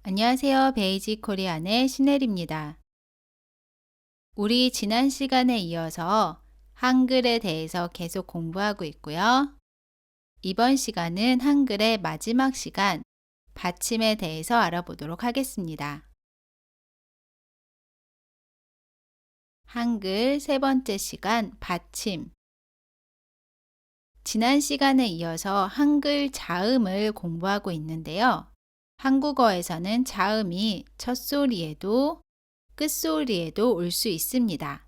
안녕하세요. 베이직 코리안의 신혜리입니다. 우리 지난 시간에 이어서 한글에 대해서 계속 공부하고 있고요. 이번 시간은 한글의 마지막 시간, 받침에 대해서 알아보도록 하겠습니다. 한글 세 번째 시간, 받침. 지난 시간에 이어서 한글 자음을 공부하고 있는데요. 한국어에서는 자음이 첫소리에도 끝소리에도 올 수 있습니다.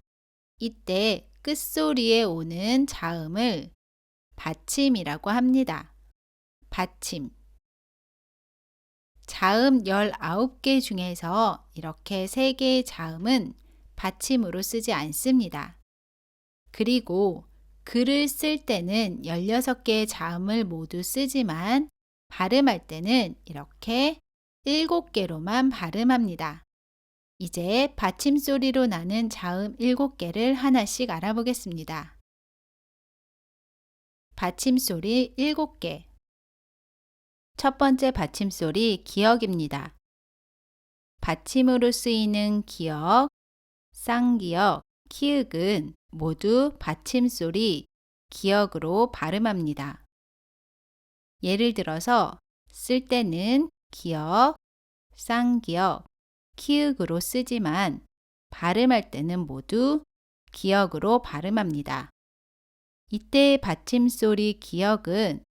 이때 끝소리에 오는 자음을 받침이라고 합니다. 받침. 자음 19개 중에서 이렇게 3개의 자음은 받침으로 쓰지 않습니다. 그리고 글을 쓸 때는 16개의 자음을 모두 쓰지만 발음할 때는 이렇게 7개로만 발음합니다. 이제 받침 소리로 나는 자음 7개를 하나씩 알아보겠습니다. 받침 소리 7개. 첫 번째 받침 소리 기역입니다. 받침으로 쓰이는 기역, 쌍기역, 키읔은 모두 받침 소리 기역으로 발음합니다. 예를 들어서 쓸 때는 기역, 쌍기역, 키읔으로 쓰지만 발음할 때는 모두 기역으로 발음합니다. 이때의 받침 소리 기역은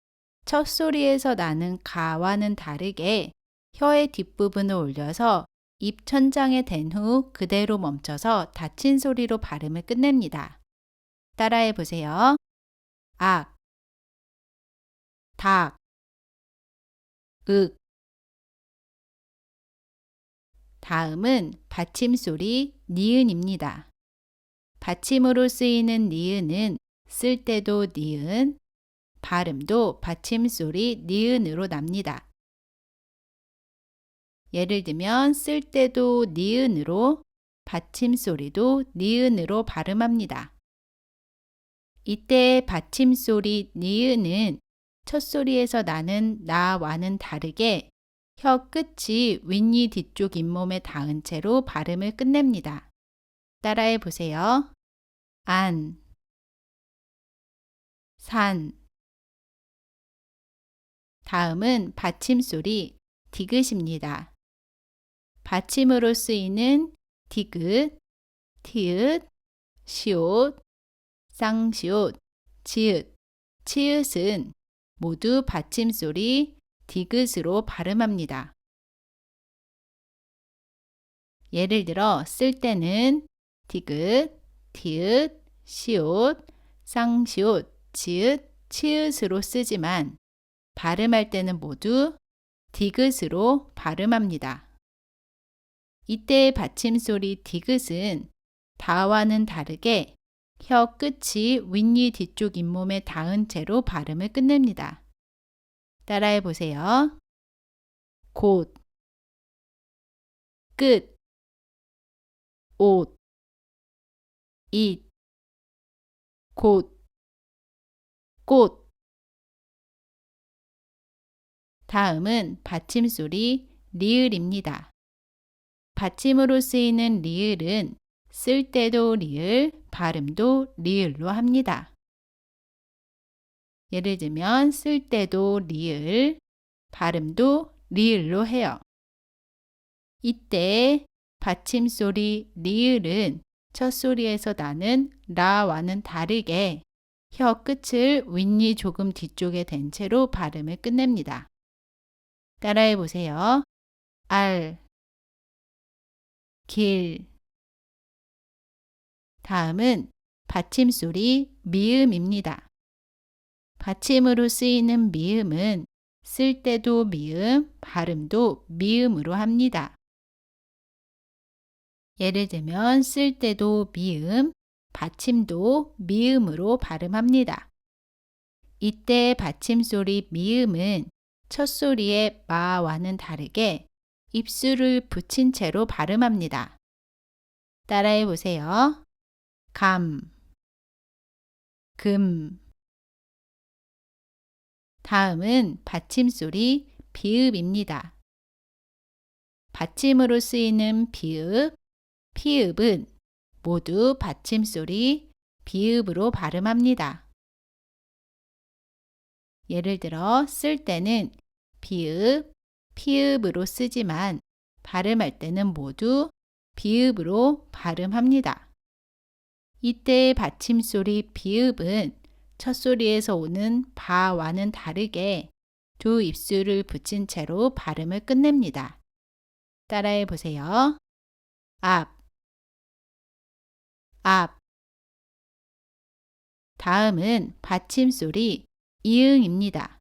첫 소리에서 나는 가와는 다르게 혀의 뒷부분을 올려서 입 천장에 댄 후 그대로 멈춰서 닫힌 소리로 발음을 끝냅니다. 따라해 보세요. 악, 닭, 윽. 다음은 받침 소리 니은입니다. 받침으로 쓰이는 니은은 쓸 때도 니은, 발음도 받침 소리 니은으로 납니다. 예를 들면 쓸 때도 니은으로, 받침 소리도 니은으로 발음합니다. 이때 받침 소리 니은은 첫 소리에서 나는 나와는 다르게 혀 끝이 윗니 뒤쪽 잇몸에 닿은 채로 발음을 끝냅니다. 따라해 보세요. 안, 산. 다음은 받침 소리 디귿입니다. 받침으로 쓰이는 디귿, 티읕, 시옷, 쌍시옷, 지읒, 치읓은 모두 받침 소리 디귿으로 발음합니다. 예를 들어 쓸 때는 디귿, 티읕, 시옷, 쌍시옷, 지읒, 치읓으로 쓰지만 발음할 때는 모두 디귿으로 발음합니다. 이때의 받침 소리 디귿은 다와는 다르게 혀 끝이 윗니 뒤쪽 잇몸에 닿은 채로 발음을 끝냅니다. 따라해 보세요. 곧, 끝, 옷, 잇, 곧, 꽃. 다음은 받침 소리 리을입니다. 받침으로 쓰이는 리을은 쓸 때도 리을, 발음도 리을로 합니다. 예를 들면 쓸 때도 리을, 발음도 리을로 해요. 이때 받침 소리 리을은 첫 소리에서 나는 라와는 다르게 혀 끝을 윗니 조금 뒤쪽에 댄 채로 발음을 끝냅니다. 따라해 보세요. 알, 길. 다음은 받침 소리 미음입니다. 받침으로 쓰이는 미음은 쓸 때도 미음, 발음도 미음으로 합니다. 예를 들면 쓸 때도 미음, 받침도 미음으로 발음합니다. 이때 받침 소리 미음은 첫 소리의 마와는 다르게 입술을 붙인 채로 발음합니다. 따라해 보세요. 감, 금. 다음은 받침 소리 비읍입니다. 받침으로 쓰이는 비읍, 피읍은 모두 받침소리 비읍으로 발음합니다. 예를 들어 쓸 때는 비읍, 피읍으로 쓰지만 발음할 때는 모두 비읍으로 발음합니다. 이때의 받침소리 비읍은 첫 소리에서 오는 바와는 다르게 두 입술을 붙인 채로 발음을 끝냅니다. 따라해 보세요. 앞, 앞. 다음은 받침소리 이응입니다.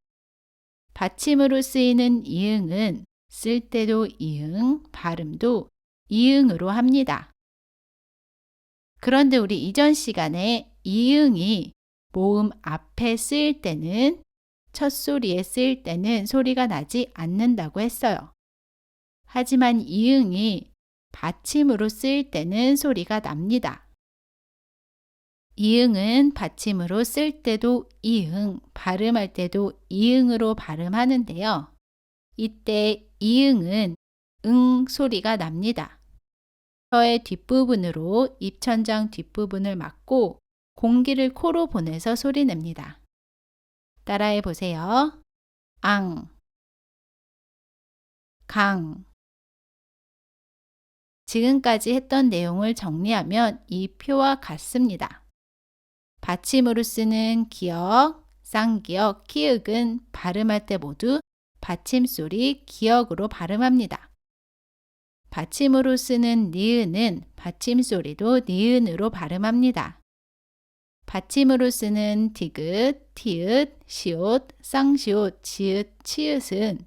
받침으로 쓰이는 이응은 쓸 때도 이응, 발음도 이응으로 합니다. 그런데 우리 이전 시간에 이응이 모음 앞에 쓰일 때는 첫 소리에 쓰일 때는 소리가 나지 않는다고 했어요. 하지만 이응이 받침으로 쓰일 때는 소리가 납니다. 이응은 받침으로 쓸 때도 이응, 발음할 때도 이응으로 발음하는데요. 이때 이응은 응 소리가 납니다. 혀의 뒷부분으로 입천장 뒷부분을 막고 공기를 코로 보내서 소리 냅니다. 따라해 보세요. 앙, 강. 지금까지 했던 내용을 정리하면 이 표와 같습니다. 받침으로 쓰는 기역, 쌍기역, 키읔은 발음할 때 모두 받침소리 기역으로 발음합니다. 받침으로 쓰는 니은은 받침소리도 니은으로 발음합니다. 받침으로 쓰는 디귿, 티읕, 시옷, 쌍시옷, 지읒, 치읓은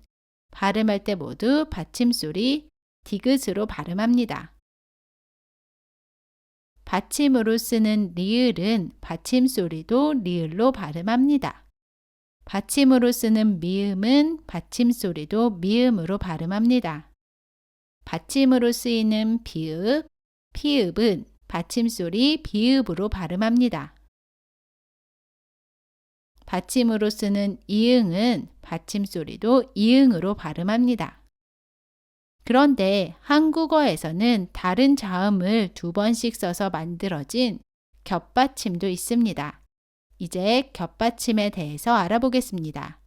발음할 때 모두 받침소리 디귿으로 발음합니다. 받침으로 쓰는 리을은 받침소리도 리을로 발음합니다. 받침으로 쓰는 미음은 받침소리도 미음으로 발음합니다. 받침으로 쓰이는 비읍, 피읍은 받침소리 비읍으로 발음합니다. 받침으로 쓰는 이응은 받침소리도 이응으로 발음합니다. 그런데 한국어에서는 다른 자음을 두 번씩 써서 만들어진 겹받침도 있습니다. 이제 겹받침에 대해서 알아보겠습니다.